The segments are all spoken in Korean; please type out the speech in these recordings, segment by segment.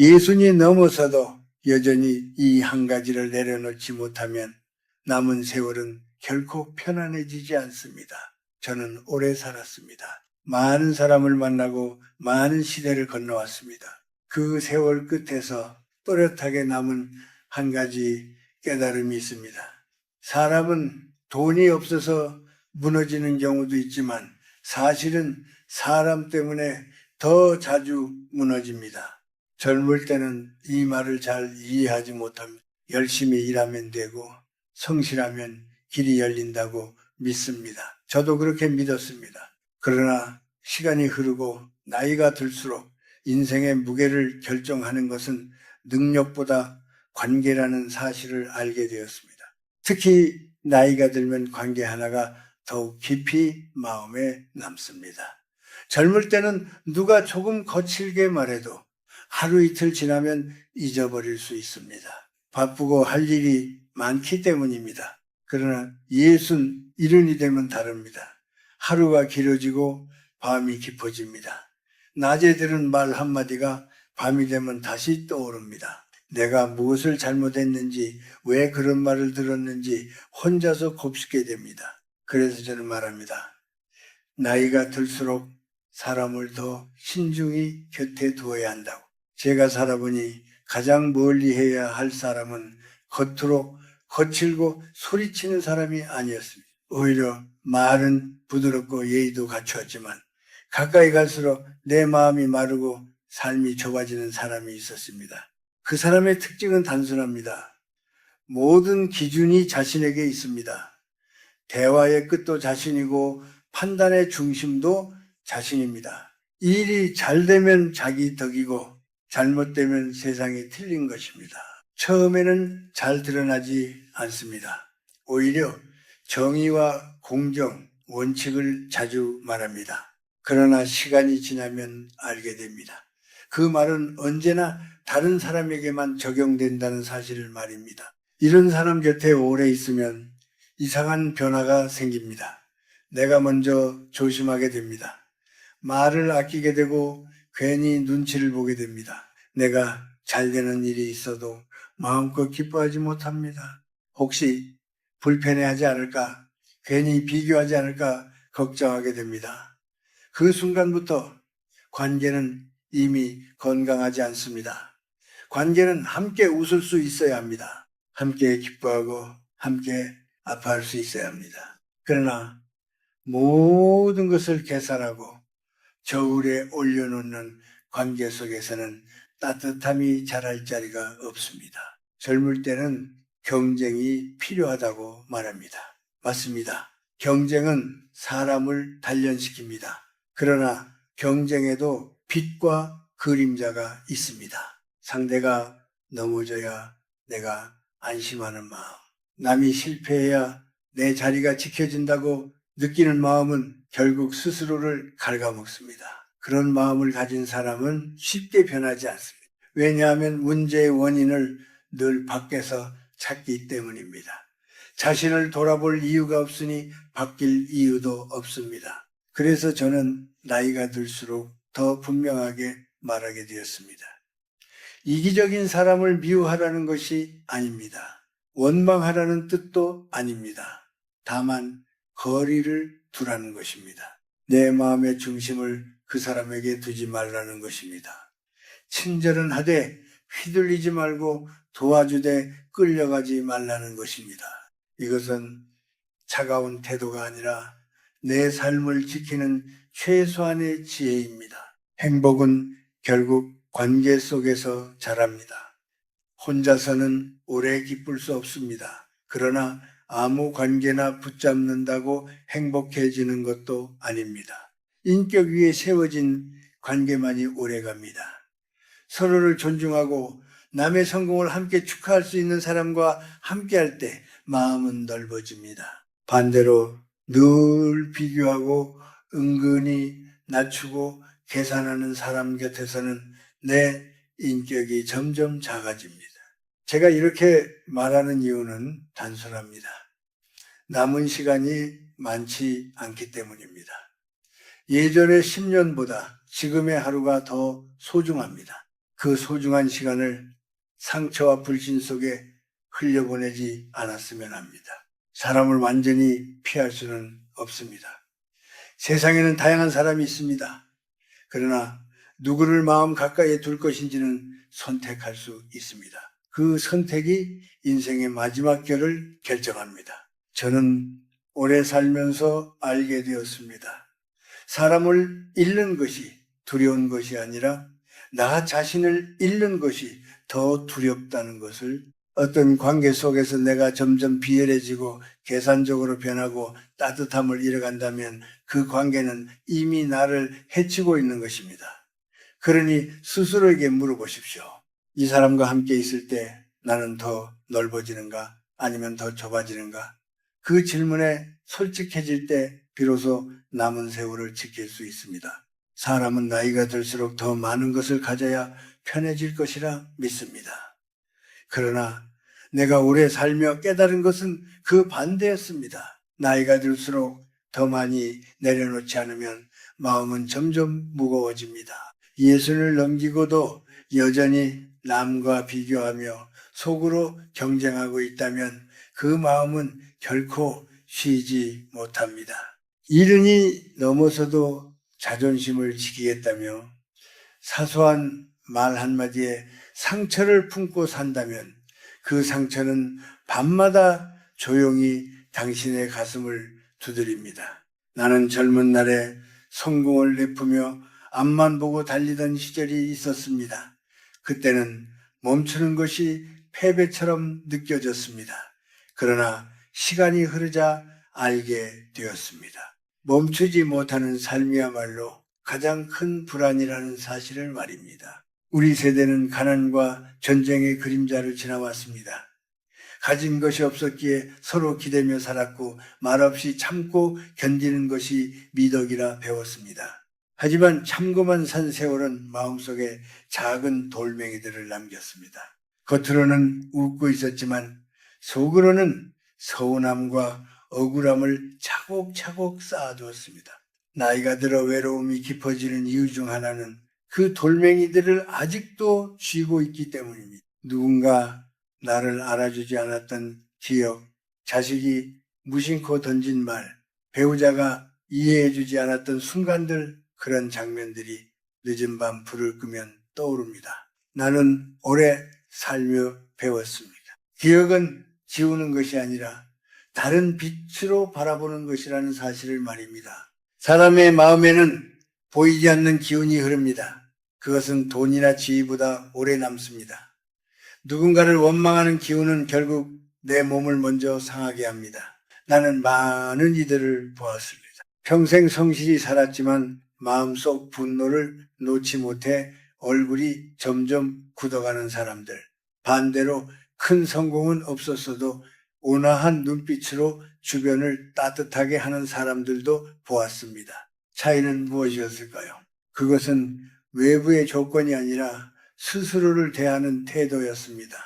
예순이 넘어서도 여전히 이 한 가지를 내려놓지 못하면 남은 세월은 결코 편안해지지 않습니다. 저는 오래 살았습니다. 많은 사람을 만나고 많은 시대를 건너왔습니다. 그 세월 끝에서 또렷하게 남은 한 가지 깨달음이 있습니다. 사람은 돈이 없어서 무너지는 경우도 있지만 사실은 사람 때문에 더 자주 무너집니다. 젊을 때는 이 말을 잘 이해하지 못합니다. 열심히 일하면 되고 성실하면 길이 열린다고 믿습니다. 저도 그렇게 믿었습니다. 그러나 시간이 흐르고 나이가 들수록 인생의 무게를 결정하는 것은 능력보다 관계라는 사실을 알게 되었습니다. 특히 나이가 들면 관계 하나가 더욱 깊이 마음에 남습니다. 젊을 때는 누가 조금 거칠게 말해도 하루 이틀 지나면 잊어버릴 수 있습니다. 바쁘고 할 일이 많기 때문입니다. 그러나 60, 70이 되면 다릅니다. 하루가 길어지고 밤이 깊어집니다. 낮에 들은 말 한마디가 밤이 되면 다시 떠오릅니다. 내가 무엇을 잘못했는지, 왜 그런 말을 들었는지 혼자서 곱씹게 됩니다. 그래서 저는 말합니다. 나이가 들수록 사람을 더 신중히 곁에 두어야 한다고. 제가 살아보니 가장 멀리 해야 할 사람은 겉으로 거칠고 소리치는 사람이 아니었습니다. 오히려 말은 부드럽고 예의도 갖추었지만 가까이 갈수록 내 마음이 마르고 삶이 좁아지는 사람이 있었습니다. 그 사람의 특징은 단순합니다. 모든 기준이 자신에게 있습니다. 대화의 끝도 자신이고 판단의 중심도 자신입니다. 일이 잘 되면 자기 덕이고 잘못되면 세상이 틀린 것입니다. 처음에는 잘 드러나지 않습니다. 오히려 정의와 공정, 원칙을 자주 말합니다. 그러나 시간이 지나면 알게 됩니다. 그 말은 언제나 다른 사람에게만 적용된다는 사실을 말입니다. 이런 사람 곁에 오래 있으면 이상한 변화가 생깁니다. 내가 먼저 조심하게 됩니다. 말을 아끼게 되고 괜히 눈치를 보게 됩니다. 내가 잘 되는 일이 있어도 마음껏 기뻐하지 못합니다. 혹시 불편해하지 않을까, 괜히 비교하지 않을까 걱정하게 됩니다. 그 순간부터 관계는 이미 건강하지 않습니다. 관계는 함께 웃을 수 있어야 합니다. 함께 기뻐하고 함께 아파할 수 있어야 합니다. 그러나 모든 것을 계산하고 저울에 올려놓는 관계 속에서는 따뜻함이 자랄 자리가 없습니다. 젊을 때는 경쟁이 필요하다고 말합니다. 맞습니다. 경쟁은 사람을 단련시킵니다. 그러나 경쟁에도 빛과 그림자가 있습니다. 상대가 넘어져야 내가 안심하는 마음, 남이 실패해야 내 자리가 지켜진다고 느끼는 마음은 결국 스스로를 갉아먹습니다. 그런 마음을 가진 사람은 쉽게 변하지 않습니다. 왜냐하면 문제의 원인을 늘 밖에서 찾기 때문입니다. 자신을 돌아볼 이유가 없으니 바뀔 이유도 없습니다. 그래서 저는 나이가 들수록 더 분명하게 말하게 되었습니다. 이기적인 사람을 미워하라는 것이 아닙니다. 원망하라는 뜻도 아닙니다. 다만 거리를 두라는 것입니다. 내 마음의 중심을 그 사람에게 두지 말라는 것입니다. 친절은 하되 휘둘리지 말고 도와주되 끌려가지 말라는 것입니다. 이것은 차가운 태도가 아니라 내 삶을 지키는 최소한의 지혜입니다. 행복은 결국 관계 속에서 자랍니다. 혼자서는 오래 기쁠 수 없습니다. 그러나 아무 관계나 붙잡는다고 행복해지는 것도 아닙니다. 인격 위에 세워진 관계만이 오래갑니다. 서로를 존중하고 남의 성공을 함께 축하할 수 있는 사람과 함께할 때 마음은 넓어집니다. 반대로 늘 비교하고 은근히 낮추고 계산하는 사람 곁에서는 내 인격이 점점 작아집니다. 제가 이렇게 말하는 이유는 단순합니다. 남은 시간이 많지 않기 때문입니다. 예전의 10년보다 지금의 하루가 더 소중합니다. 그 소중한 시간을 상처와 불신 속에 흘려보내지 않았으면 합니다. 사람을 완전히 피할 수는 없습니다. 세상에는 다양한 사람이 있습니다. 그러나 누구를 마음 가까이에 둘 것인지는 선택할 수 있습니다. 그 선택이 인생의 마지막 결을 결정합니다. 저는 오래 살면서 알게 되었습니다. 사람을 잃는 것이 두려운 것이 아니라 나 자신을 잃는 것이 더 두렵다는 것을, 어떤 관계 속에서 내가 점점 비열해지고 계산적으로 변하고 따뜻함을 잃어간다면 그 관계는 이미 나를 해치고 있는 것입니다. 그러니 스스로에게 물어보십시오. 이 사람과 함께 있을 때 나는 더 넓어지는가 아니면 더 좁아지는가? 그 질문에 솔직해질 때 비로소 남은 세월을 지킬 수 있습니다. 사람은 나이가 들수록 더 많은 것을 가져야 편해질 것이라 믿습니다. 그러나 내가 오래 살며 깨달은 것은 그 반대였습니다. 나이가 들수록 더 많이 내려놓지 않으면 마음은 점점 무거워집니다. 예순을 넘기고도 여전히 남과 비교하며 속으로 경쟁하고 있다면 그 마음은 결코 쉬지 못합니다. 이른이 넘어서도 자존심을 지키겠다며 사소한 말 한마디에 상처를 품고 산다면 그 상처는 밤마다 조용히 당신의 가슴을 두드립니다. 나는 젊은 날에 성공을 내뿜며 앞만 보고 달리던 시절이 있었습니다. 그때는 멈추는 것이 패배처럼 느껴졌습니다. 그러나 시간이 흐르자 알게 되었습니다. 멈추지 못하는 삶이야말로 가장 큰 불안이라는 사실을 말입니다. 우리 세대는 가난과 전쟁의 그림자를 지나왔습니다. 가진 것이 없었기에 서로 기대며 살았고 말없이 참고 견디는 것이 미덕이라 배웠습니다. 하지만 참고만 산 세월은 마음속에 작은 돌멩이들을 남겼습니다. 겉으로는 웃고 있었지만 속으로는 서운함과 억울함을 차곡차곡 쌓아두었습니다. 나이가 들어 외로움이 깊어지는 이유 중 하나는 그 돌멩이들을 아직도 쥐고 있기 때문입니다. 누군가 나를 알아주지 않았던 기억, 자식이 무심코 던진 말, 배우자가 이해해주지 않았던 순간들, 그런 장면들이 늦은 밤 불을 끄면 떠오릅니다. 나는 오래 살며 배웠습니다. 기억은 지우는 것이 아니라 다른 빛으로 바라보는 것이라는 사실을 말입니다. 사람의 마음에는 보이지 않는 기운이 흐릅니다. 그것은 돈이나 지위보다 오래 남습니다. 누군가를 원망하는 기운은 결국 내 몸을 먼저 상하게 합니다. 나는 많은 이들을 보았습니다. 평생 성실히 살았지만 마음속 분노를 놓지 못해 얼굴이 점점 굳어가는 사람들. 반대로 큰 성공은 없었어도 온화한 눈빛으로 주변을 따뜻하게 하는 사람들도 보았습니다. 차이는 무엇이었을까요? 그것은 외부의 조건이 아니라 스스로를 대하는 태도였습니다.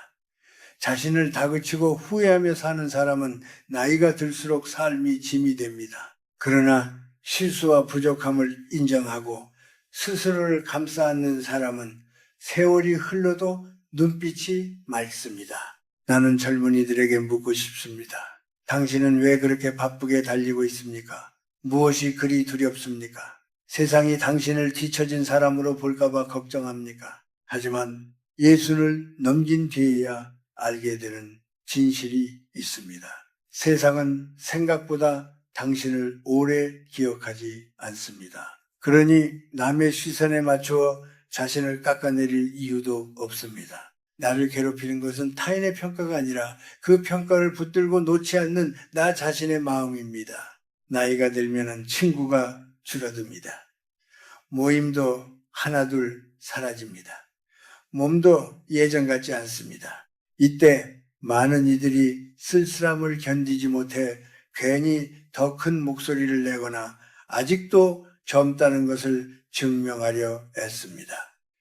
자신을 다그치고 후회하며 사는 사람은 나이가 들수록 삶이 짐이 됩니다. 그러나 실수와 부족함을 인정하고 스스로를 감싸 안는 사람은 세월이 흘러도 눈빛이 맑습니다. 나는 젊은이들에게 묻고 싶습니다. 당신은 왜 그렇게 바쁘게 달리고 있습니까? 무엇이 그리 두렵습니까? 세상이 당신을 뒤처진 사람으로 볼까봐 걱정합니까? 하지만 예순을 넘긴 뒤에야 알게 되는 진실이 있습니다. 세상은 생각보다 당신을 오래 기억하지 않습니다. 그러니 남의 시선에 맞추어 자신을 깎아내릴 이유도 없습니다. 나를 괴롭히는 것은 타인의 평가가 아니라 그 평가를 붙들고 놓지 않는 나 자신의 마음입니다. 나이가 들면 친구가 줄어듭니다. 모임도 하나둘 사라집니다. 몸도 예전 같지 않습니다. 이때 많은 이들이 쓸쓸함을 견디지 못해 괜히 더 큰 목소리를 내거나 아직도 젊다는 것을 증명하려 애씁니다.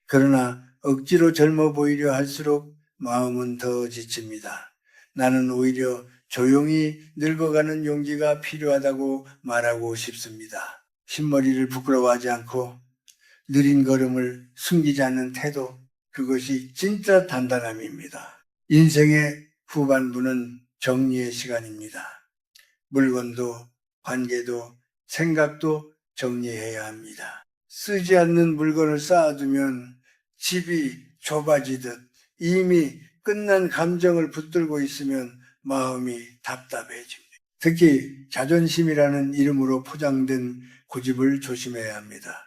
그러나 억지로 젊어 보이려 할수록 마음은 더 지칩니다. 나는 오히려 조용히 늙어가는 용기가 필요하다고 말하고 싶습니다. 흰머리를 부끄러워하지 않고 느린 걸음을 숨기지 않는 태도, 그것이 진짜 단단함입니다. 인생의 후반부는 정리의 시간입니다. 물건도 관계도 생각도 정리해야 합니다. 쓰지 않는 물건을 쌓아두면 집이 좁아지듯 이미 끝난 감정을 붙들고 있으면 마음이 답답해집니다. 특히 자존심이라는 이름으로 포장된 고집을 조심해야 합니다.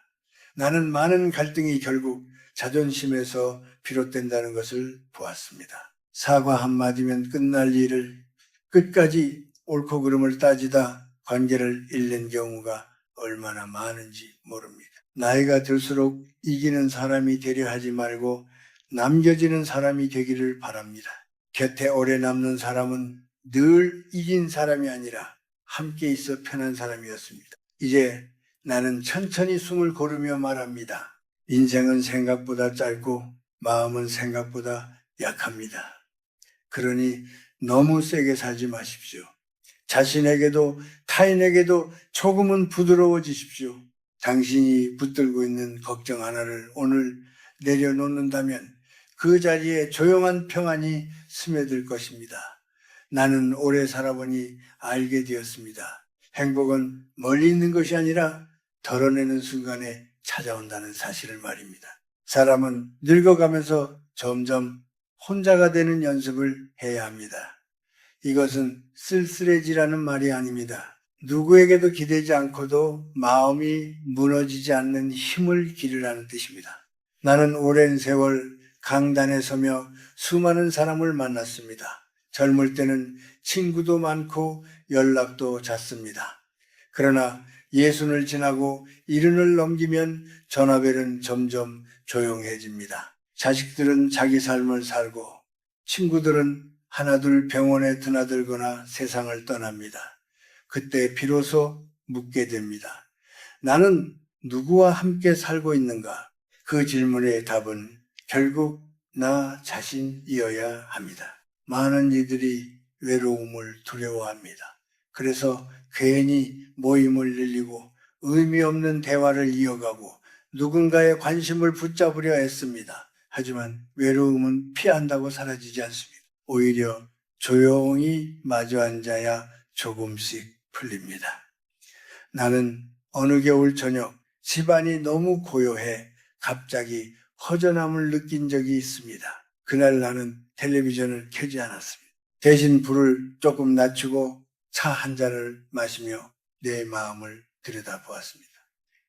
나는 많은 갈등이 결국 자존심에서 비롯된다는 것을 보았습니다. 사과 한마디면 끝날 일을 끝까지 옳고 그름을 따지다 관계를 잃는 경우가 얼마나 많은지 모릅니다. 나이가 들수록 이기는 사람이 되려 하지 말고 남겨지는 사람이 되기를 바랍니다. 곁에 오래 남는 사람은 늘 이긴 사람이 아니라 함께 있어 편한 사람이었습니다. 이제 나는 천천히 숨을 고르며 말합니다. 인생은 생각보다 짧고 마음은 생각보다 약합니다. 그러니 너무 세게 살지 마십시오. 자신에게도 타인에게도 조금은 부드러워지십시오. 당신이 붙들고 있는 걱정 하나를 오늘 내려놓는다면 그 자리에 조용한 평안이 스며들 것입니다. 나는 오래 살아보니 알게 되었습니다. 행복은 멀리 있는 것이 아니라 덜어내는 순간에 찾아온다는 사실을 말입니다. 사람은 늙어가면서 점점 혼자가 되는 연습을 해야 합니다. 이것은 쓸쓸해지라는 말이 아닙니다. 누구에게도 기대지 않고도 마음이 무너지지 않는 힘을 기르라는 뜻입니다. 나는 오랜 세월 강단에 서며 수많은 사람을 만났습니다. 젊을 때는 친구도 많고 연락도 잦습니다. 그러나 예순을 지나고 이른을 넘기면 전화벨은 점점 조용해집니다. 자식들은 자기 삶을 살고 친구들은 하나둘 병원에 드나들거나 세상을 떠납니다. 그때 비로소 묻게 됩니다. 나는 누구와 함께 살고 있는가? 그 질문의 답은 결국 나 자신이어야 합니다. 많은 이들이 외로움을 두려워합니다. 그래서 괜히 모임을 늘리고 의미 없는 대화를 이어가고 누군가의 관심을 붙잡으려 애씁니다. 하지만 외로움은 피한다고 사라지지 않습니다. 오히려 조용히 마주 앉아야 조금씩 풀립니다. 나는 어느 겨울 저녁 집안이 너무 고요해 갑자기 허전함을 느낀 적이 있습니다. 그날 나는 텔레비전을 켜지 않았습니다. 대신 불을 조금 낮추고 차 한 잔을 마시며 내 마음을 들여다보았습니다.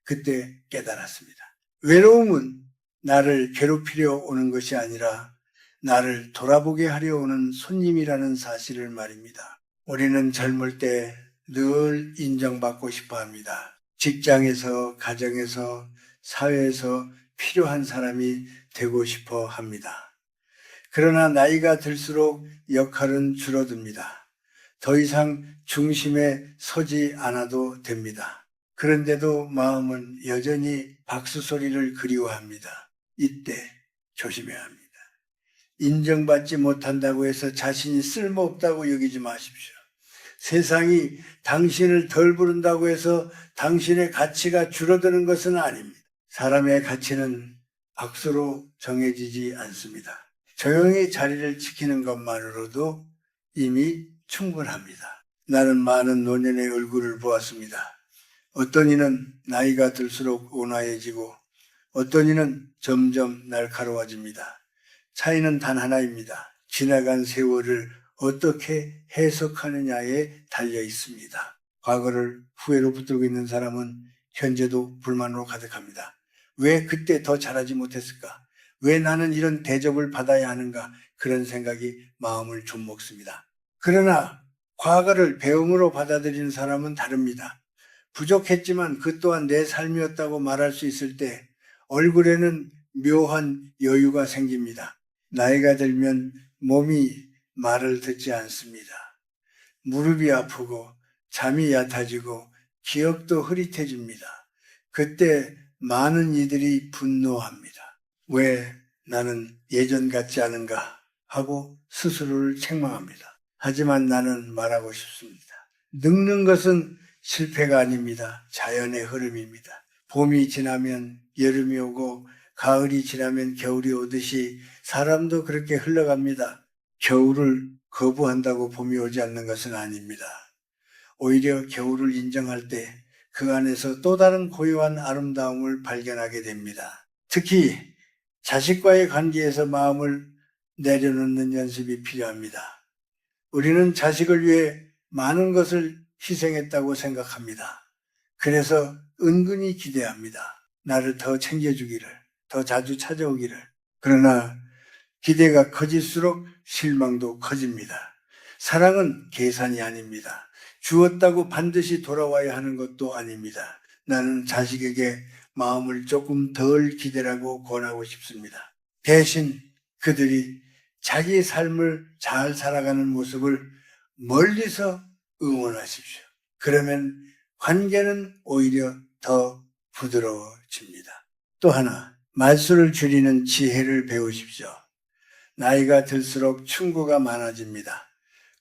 그때 깨달았습니다. 외로움은 나를 괴롭히려 오는 것이 아니라 나를 돌아보게 하려 오는 손님이라는 사실을 말입니다. 우리는 젊을 때 늘 인정받고 싶어 합니다. 직장에서, 가정에서, 사회에서 필요한 사람이 되고 싶어 합니다. 그러나 나이가 들수록 역할은 줄어듭니다. 더 이상 중심에 서지 않아도 됩니다. 그런데도 마음은 여전히 박수 소리를 그리워합니다. 이때 조심해야 합니다. 인정받지 못한다고 해서 자신이 쓸모없다고 여기지 마십시오. 세상이 당신을 덜 부른다고 해서 당신의 가치가 줄어드는 것은 아닙니다. 사람의 가치는 악수로 정해지지 않습니다. 조용히 자리를 지키는 것만으로도 이미 충분합니다. 나는 많은 노년의 얼굴을 보았습니다. 어떤 이는 나이가 들수록 온화해지고 어떤 이는 점점 날카로워집니다. 차이는 단 하나입니다. 지나간 세월을 어떻게 해석하느냐에 달려 있습니다. 과거를 후회로 붙들고 있는 사람은 현재도 불만으로 가득합니다. 왜 그때 더 잘하지 못했을까? 왜 나는 이런 대접을 받아야 하는가? 그런 생각이 마음을 좀먹습니다. 그러나 과거를 배움으로 받아들이는 사람은 다릅니다. 부족했지만 그 또한 내 삶이었다고 말할 수 있을 때 얼굴에는 묘한 여유가 생깁니다. 나이가 들면 몸이 말을 듣지 않습니다. 무릎이 아프고 잠이 얕아지고 기억도 흐릿해집니다. 그때 많은 이들이 분노합니다. 왜 나는 예전 같지 않은가 하고 스스로를 책망합니다. 하지만 나는 말하고 싶습니다. 늙는 것은 실패가 아닙니다. 자연의 흐름입니다. 봄이 지나면 여름이 오고 가을이 지나면 겨울이 오듯이 사람도 그렇게 흘러갑니다. 겨울을 거부한다고 봄이 오지 않는 것은 아닙니다. 오히려 겨울을 인정할 때 그 안에서 또 다른 고요한 아름다움을 발견하게 됩니다. 특히 자식과의 관계에서 마음을 내려놓는 연습이 필요합니다. 우리는 자식을 위해 많은 것을 희생했다고 생각합니다. 그래서 은근히 기대합니다. 나를 더 챙겨주기를, 더 자주 찾아오기를. 그러나 기대가 커질수록 실망도 커집니다. 사랑은 계산이 아닙니다. 주었다고 반드시 돌아와야 하는 것도 아닙니다. 나는 자식에게 마음을 조금 덜 기대라고 권하고 싶습니다. 대신 그들이 자기 삶을 잘 살아가는 모습을 멀리서 응원하십시오. 그러면 관계는 오히려 더 부드러워집니다. 또 하나, 말수를 줄이는 지혜를 배우십시오. 나이가 들수록 충고가 많아집니다.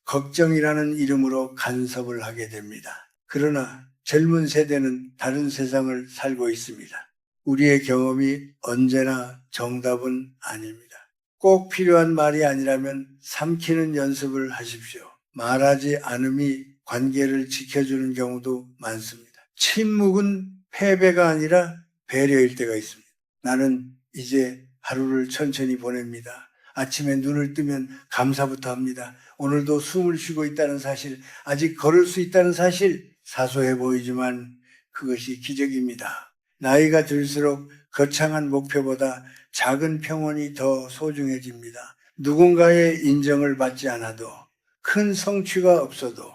걱정이라는 이름으로 간섭을 하게 됩니다. 그러나 젊은 세대는 다른 세상을 살고 있습니다. 우리의 경험이 언제나 정답은 아닙니다. 꼭 필요한 말이 아니라면 삼키는 연습을 하십시오. 말하지 않음이 관계를 지켜주는 경우도 많습니다. 침묵은 패배가 아니라 배려일 때가 있습니다. 나는 이제 하루를 천천히 보냅니다. 아침에 눈을 뜨면 감사부터 합니다. 오늘도 숨을 쉬고 있다는 사실, 아직 걸을 수 있다는 사실, 사소해 보이지만 그것이 기적입니다. 나이가 들수록 거창한 목표보다 작은 평온이 더 소중해집니다. 누군가의 인정을 받지 않아도, 큰 성취가 없어도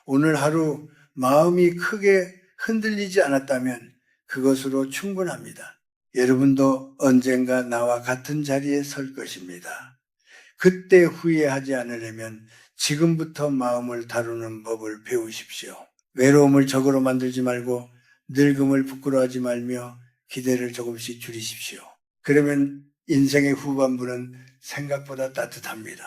오늘 하루 마음이 크게 흔들리지 않았다면 그것으로 충분합니다. 여러분도 언젠가 나와 같은 자리에 설 것입니다. 그때 후회하지 않으려면 지금부터 마음을 다루는 법을 배우십시오. 외로움을 적으로 만들지 말고 늙음을 부끄러워하지 말며 기대를 조금씩 줄이십시오. 그러면 인생의 후반부는 생각보다 따뜻합니다.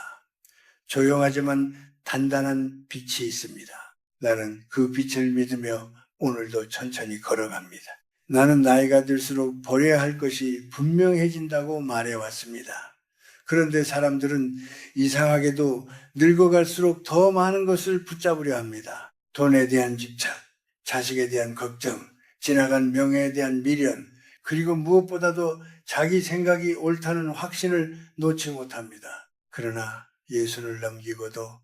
조용하지만 단단한 빛이 있습니다. 나는 그 빛을 믿으며 오늘도 천천히 걸어갑니다. 나는 나이가 들수록 버려야 할 것이 분명해진다고 말해왔습니다. 그런데 사람들은 이상하게도 늙어갈수록 더 많은 것을 붙잡으려 합니다. 돈에 대한 집착, 자식에 대한 걱정, 지나간 명예에 대한 미련, 그리고 무엇보다도 자기 생각이 옳다는 확신을 놓지 못합니다. 그러나 예수를 넘기고도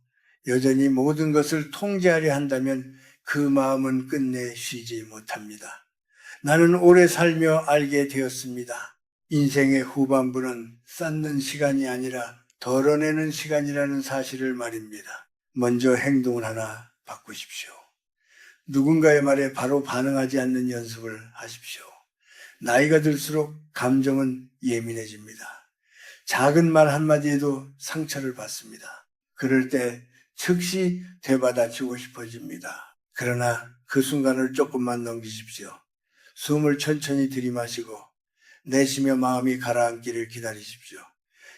여전히 모든 것을 통제하려 한다면 그 마음은 끝내 쉬지 못합니다. 나는 오래 살며 알게 되었습니다. 인생의 후반부는 쌓는 시간이 아니라 덜어내는 시간이라는 사실을 말입니다. 먼저 행동을 하나 바꾸십시오. 누군가의 말에 바로 반응하지 않는 연습을 하십시오. 나이가 들수록 감정은 예민해집니다. 작은 말 한마디에도 상처를 받습니다. 그럴 때 즉시 되받아치고 싶어집니다. 그러나 그 순간을 조금만 넘기십시오. 숨을 천천히 들이마시고 내쉬며 마음이 가라앉기를 기다리십시오.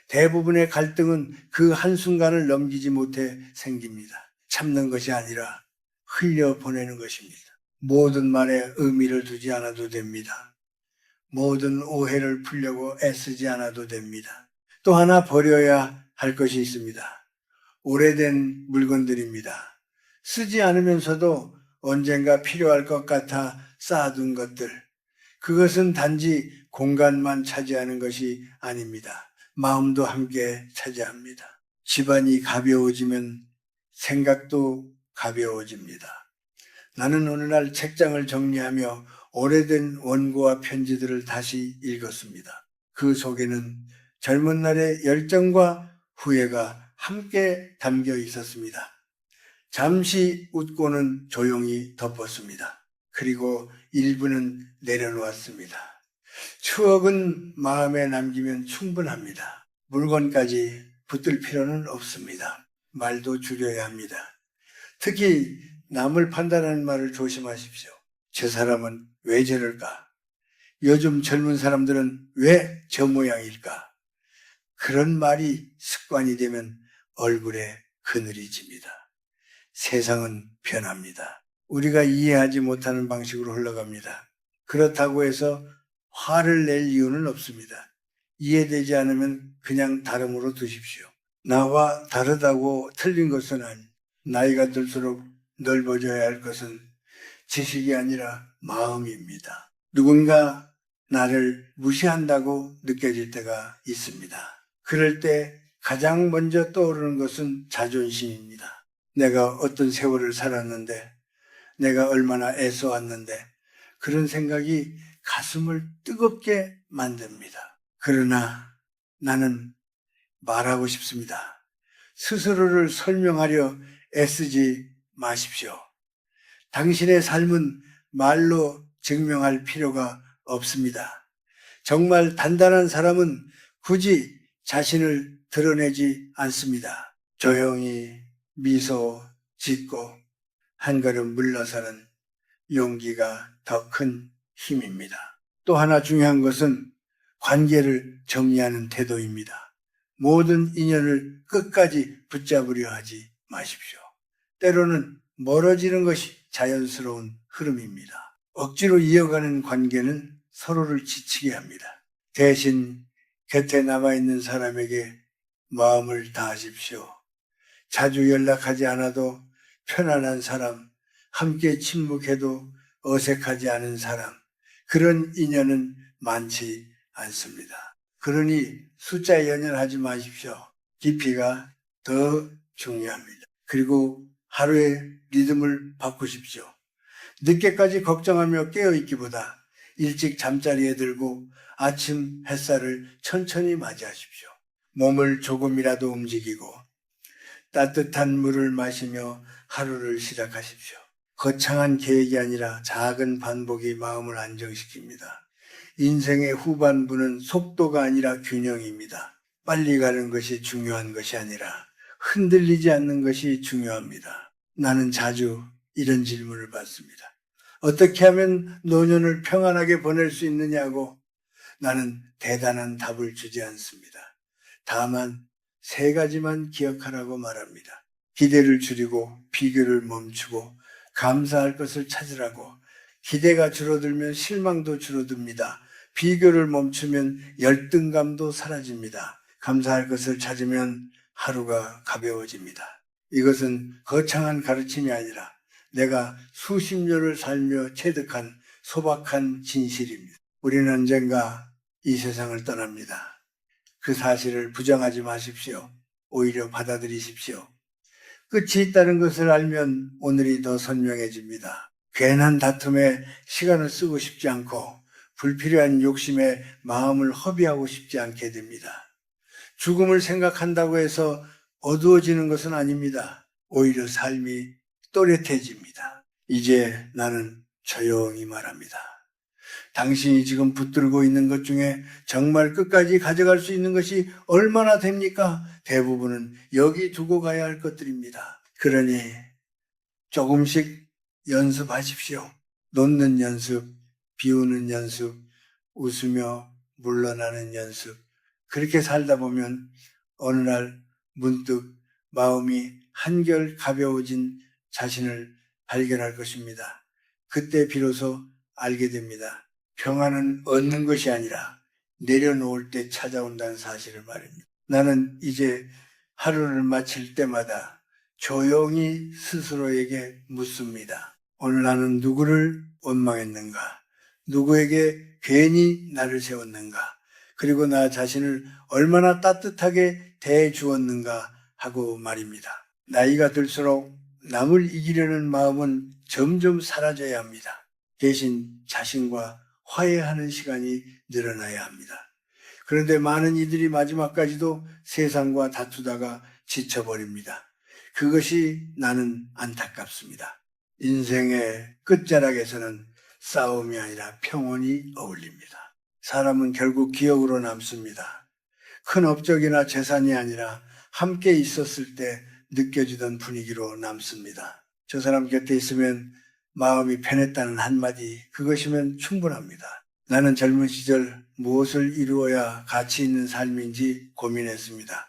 대부분의 갈등은 그 한순간을 넘기지 못해 생깁니다. 참는 것이 아니라 흘려보내는 것입니다. 모든 말에 의미를 두지 않아도 됩니다. 모든 오해를 풀려고 애쓰지 않아도 됩니다. 또 하나 버려야 할 것이 있습니다. 오래된 물건들입니다. 쓰지 않으면서도 언젠가 필요할 것 같아 쌓아둔 것들. 그것은 단지 공간만 차지하는 것이 아닙니다. 마음도 함께 차지합니다. 집안이 가벼워지면 생각도 가벼워집니다. 나는 어느 날 책장을 정리하며 오래된 원고와 편지들을 다시 읽었습니다. 그 속에는 젊은 날의 열정과 후회가 함께 담겨 있었습니다. 잠시 웃고는 조용히 덮었습니다. 그리고 일부는 내려놓았습니다. 추억은 마음에 남기면 충분합니다. 물건까지 붙들 필요는 없습니다. 말도 줄여야 합니다. 특히 남을 판단하는 말을 조심하십시오. 저 사람은 왜 저럴까? 요즘 젊은 사람들은 왜 저 모양일까? 그런 말이 습관이 되면 얼굴에 그늘이 집니다. 세상은 변합니다. 우리가 이해하지 못하는 방식으로 흘러갑니다. 그렇다고 해서 화를 낼 이유는 없습니다. 이해되지 않으면 그냥 다름으로 두십시오. 나와 다르다고 틀린 것은 나이가 들수록 넓어져야 할 것은 지식이 아니라 마음입니다. 누군가 나를 무시한다고 느껴질 때가 있습니다. 그럴 때 가장 먼저 떠오르는 것은 자존심입니다. 내가 어떤 세월을 살았는데, 내가 얼마나 애써왔는데, 그런 생각이 가슴을 뜨겁게 만듭니다. 그러나 나는 말하고 싶습니다. 스스로를 설명하려 애쓰지 마십시오. 당신의 삶은 말로 증명할 필요가 없습니다. 정말 단단한 사람은 굳이 자신을 드러내지 않습니다. 조용히 미소 짓고 한 걸음 물러서는 용기가 더 큰 힘입니다. 또 하나 중요한 것은 관계를 정리하는 태도입니다. 모든 인연을 끝까지 붙잡으려 하지 마십시오. 때로는 멀어지는 것이 자연스러운 흐름입니다. 억지로 이어가는 관계는 서로를 지치게 합니다. 대신 곁에 남아있는 사람에게 마음을 다하십시오. 자주 연락하지 않아도 편안한 사람, 함께 침묵해도 어색하지 않은 사람, 그런 인연은 많지 않습니다. 그러니 숫자에 연연하지 마십시오. 깊이가 더 중요합니다. 그리고 하루의 리듬을 바꾸십시오. 늦게까지 걱정하며 깨어있기보다 일찍 잠자리에 들고 아침 햇살을 천천히 맞이하십시오. 몸을 조금이라도 움직이고 따뜻한 물을 마시며 하루를 시작하십시오. 거창한 계획이 아니라 작은 반복이 마음을 안정시킵니다. 인생의 후반부는 속도가 아니라 균형입니다. 빨리 가는 것이 중요한 것이 아니라 흔들리지 않는 것이 중요합니다. 나는 자주 이런 질문을 받습니다. 어떻게 하면 노년을 평안하게 보낼 수 있느냐고. 나는 대단한 답을 주지 않습니다. 다만 3가지만 기억하라고 말합니다. 기대를 줄이고 비교를 멈추고 감사할 것을 찾으라고. 기대가 줄어들면 실망도 줄어듭니다. 비교를 멈추면 열등감도 사라집니다. 감사할 것을 찾으면 하루가 가벼워집니다. 이것은 거창한 가르침이 아니라 내가 수십 년을 살며 체득한 소박한 진실입니다. 우리는 언젠가 이 세상을 떠납니다. 그 사실을 부정하지 마십시오. 오히려 받아들이십시오. 끝이 있다는 것을 알면 오늘이 더 선명해집니다. 괜한 다툼에 시간을 쓰고 싶지 않고 불필요한 욕심에 마음을 허비하고 싶지 않게 됩니다. 죽음을 생각한다고 해서 어두워지는 것은 아닙니다. 오히려 삶이 또렷해집니다. 이제 나는 조용히 말합니다. 당신이 지금 붙들고 있는 것 중에 정말 끝까지 가져갈 수 있는 것이 얼마나 됩니까? 대부분은 여기 두고 가야 할 것들입니다. 그러니 조금씩 연습하십시오. 놓는 연습, 비우는 연습, 웃으며 물러나는 연습. 그렇게 살다 보면 어느 날 문득 마음이 한결 가벼워진 자신을 발견할 것입니다. 그때 비로소 알게 됩니다. 평안은 얻는 것이 아니라 내려놓을 때 찾아온다는 사실을 말입니다. 나는 이제 하루를 마칠 때마다 조용히 스스로에게 묻습니다. 오늘 나는 누구를 원망했는가? 누구에게 괜히 나를 세웠는가? 그리고 나 자신을 얼마나 따뜻하게 대해주었는가 하고 말입니다. 나이가 들수록 남을 이기려는 마음은 점점 사라져야 합니다. 대신 자신과 화해하는 시간이 늘어나야 합니다. 그런데 많은 이들이 마지막까지도 세상과 다투다가 지쳐버립니다. 그것이 나는 안타깝습니다. 인생의 끝자락에서는 싸움이 아니라 평온이 어울립니다. 사람은 결국 기억으로 남습니다. 큰 업적이나 재산이 아니라 함께 있었을 때 느껴지던 분위기로 남습니다. 저 사람 곁에 있으면 마음이 편했다는 한마디, 그것이면 충분합니다. 나는 젊은 시절 무엇을 이루어야 가치 있는 삶인지 고민했습니다.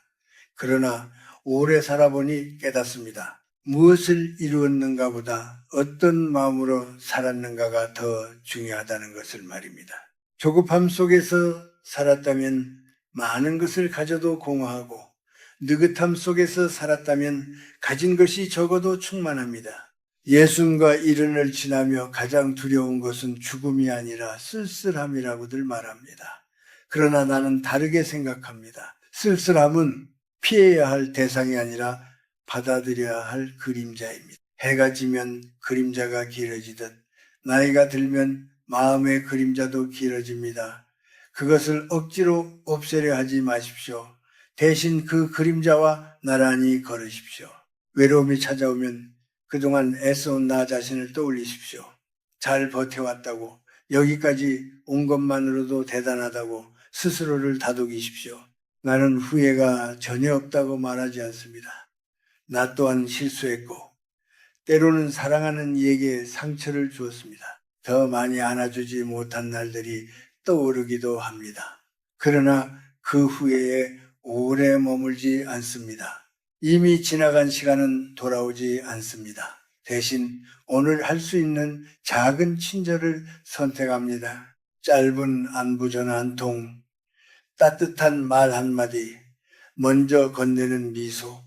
그러나 오래 살아보니 깨닫습니다. 무엇을 이루었는가 보다 어떤 마음으로 살았는가가 더 중요하다는 것을 말입니다. 조급함 속에서 살았다면 많은 것을 가져도 공허하고, 느긋함 속에서 살았다면 가진 것이 적어도 충만합니다. 예순과 이른을 지나며 가장 두려운 것은 죽음이 아니라 쓸쓸함이라고들 말합니다. 그러나 나는 다르게 생각합니다. 쓸쓸함은 피해야 할 대상이 아니라 받아들여야 할 그림자입니다. 해가 지면 그림자가 길어지듯 나이가 들면 마음의 그림자도 길어집니다. 그것을 억지로 없애려 하지 마십시오. 대신 그 그림자와 나란히 걸으십시오. 외로움이 찾아오면 그동안 애써온 나 자신을 떠올리십시오. 잘 버텨왔다고, 여기까지 온 것만으로도 대단하다고 스스로를 다독이십시오. 나는 후회가 전혀 없다고 말하지 않습니다. 나 또한 실수했고, 때로는 사랑하는 이에게 상처를 주었습니다. 더 많이 안아주지 못한 날들이 떠오르기도 합니다. 그러나 그 후회에 오래 머물지 않습니다. 이미 지나간 시간은 돌아오지 않습니다. 대신 오늘 할 수 있는 작은 친절을 선택합니다. 짧은 안부 전화 한 통, 따뜻한 말 한마디, 먼저 건네는 미소,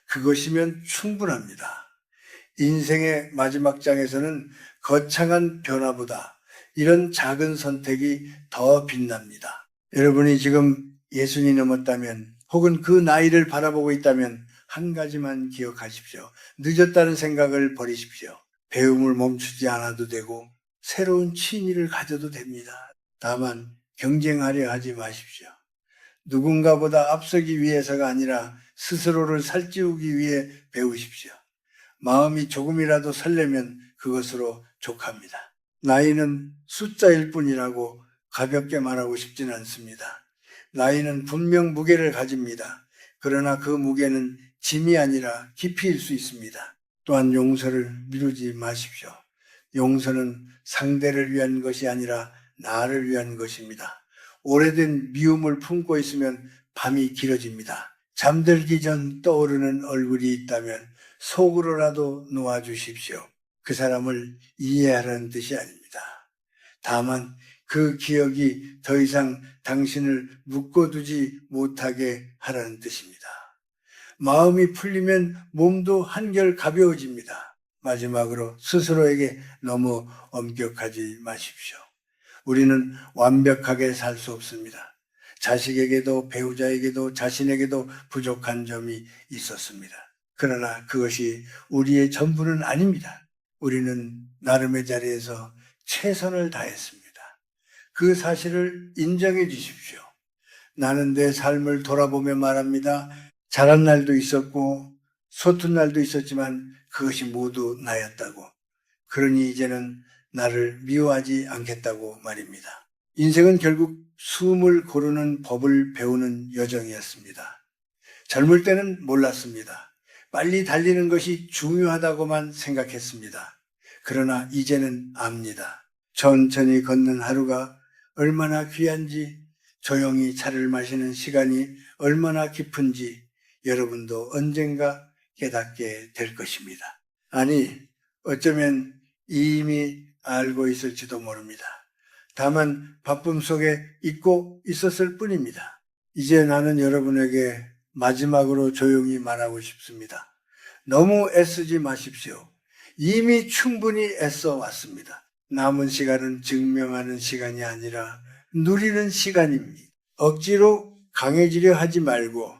그것이면 충분합니다. 인생의 마지막 장에서는 거창한 변화보다 이런 작은 선택이 더 빛납니다. 여러분이 지금 60이 넘었다면, 혹은 그 나이를 바라보고 있다면 한 가지만 기억하십시오. 늦었다는 생각을 버리십시오. 배움을 멈추지 않아도 되고 새로운 취미를 가져도 됩니다. 다만 경쟁하려 하지 마십시오. 누군가보다 앞서기 위해서가 아니라 스스로를 살찌우기 위해 배우십시오. 마음이 조금이라도 설레면 그것으로 족합니다. 나이는 숫자일 뿐이라고 가볍게 말하고 싶지는 않습니다. 나이는 분명 무게를 가집니다. 그러나 그 무게는 짐이 아니라 깊이일 수 있습니다. 또한 용서를 미루지 마십시오. 용서는 상대를 위한 것이 아니라 나를 위한 것입니다. 오래된 미움을 품고 있으면 밤이 길어집니다. 잠들기 전 떠오르는 얼굴이 있다면 속으로라도 놓아주십시오. 그 사람을 이해하라는 뜻이 아닙니다. 다만 그 기억이 더 이상 당신을 묶어두지 못하게 하라는 뜻입니다. 마음이 풀리면 몸도 한결 가벼워집니다. 마지막으로 스스로에게 너무 엄격하지 마십시오. 우리는 완벽하게 살 수 없습니다. 자식에게도 배우자에게도 자신에게도 부족한 점이 있었습니다. 그러나 그것이 우리의 전부는 아닙니다. 우리는 나름의 자리에서 최선을 다했습니다. 그 사실을 인정해 주십시오. 나는 내 삶을 돌아보며 말합니다. 잘한 날도 있었고 서툰 날도 있었지만 그것이 모두 나였다고. 그러니 이제는 나를 미워하지 않겠다고 말입니다. 인생은 결국 숨을 고르는 법을 배우는 여정이었습니다. 젊을 때는 몰랐습니다. 빨리 달리는 것이 중요하다고만 생각했습니다. 그러나 이제는 압니다. 천천히 걷는 하루가 얼마나 귀한지, 조용히 차를 마시는 시간이 얼마나 깊은지 여러분도 언젠가 깨닫게 될 것입니다. 아니, 어쩌면 이미 알고 있을지도 모릅니다. 다만 바쁨 속에 잊고 있었을 뿐입니다. 이제 나는 여러분에게 마지막으로 조용히 말하고 싶습니다. 너무 애쓰지 마십시오. 이미 충분히 애써 왔습니다. 남은 시간은 증명하는 시간이 아니라 누리는 시간입니다. 억지로 강해지려 하지 말고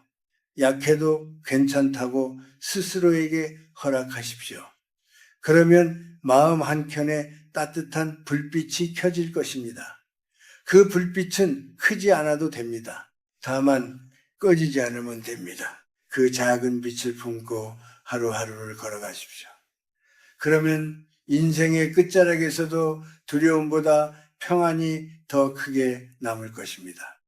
약해도 괜찮다고 스스로에게 허락하십시오. 그러면 마음 한켠에 따뜻한 불빛이 켜질 것입니다. 그 불빛은 크지 않아도 됩니다. 다만 꺼지지 않으면 됩니다. 그 작은 빛을 품고 하루하루를 걸어가십시오. 그러면 인생의 끝자락에서도 두려움보다 평안이 더 크게 남을 것입니다.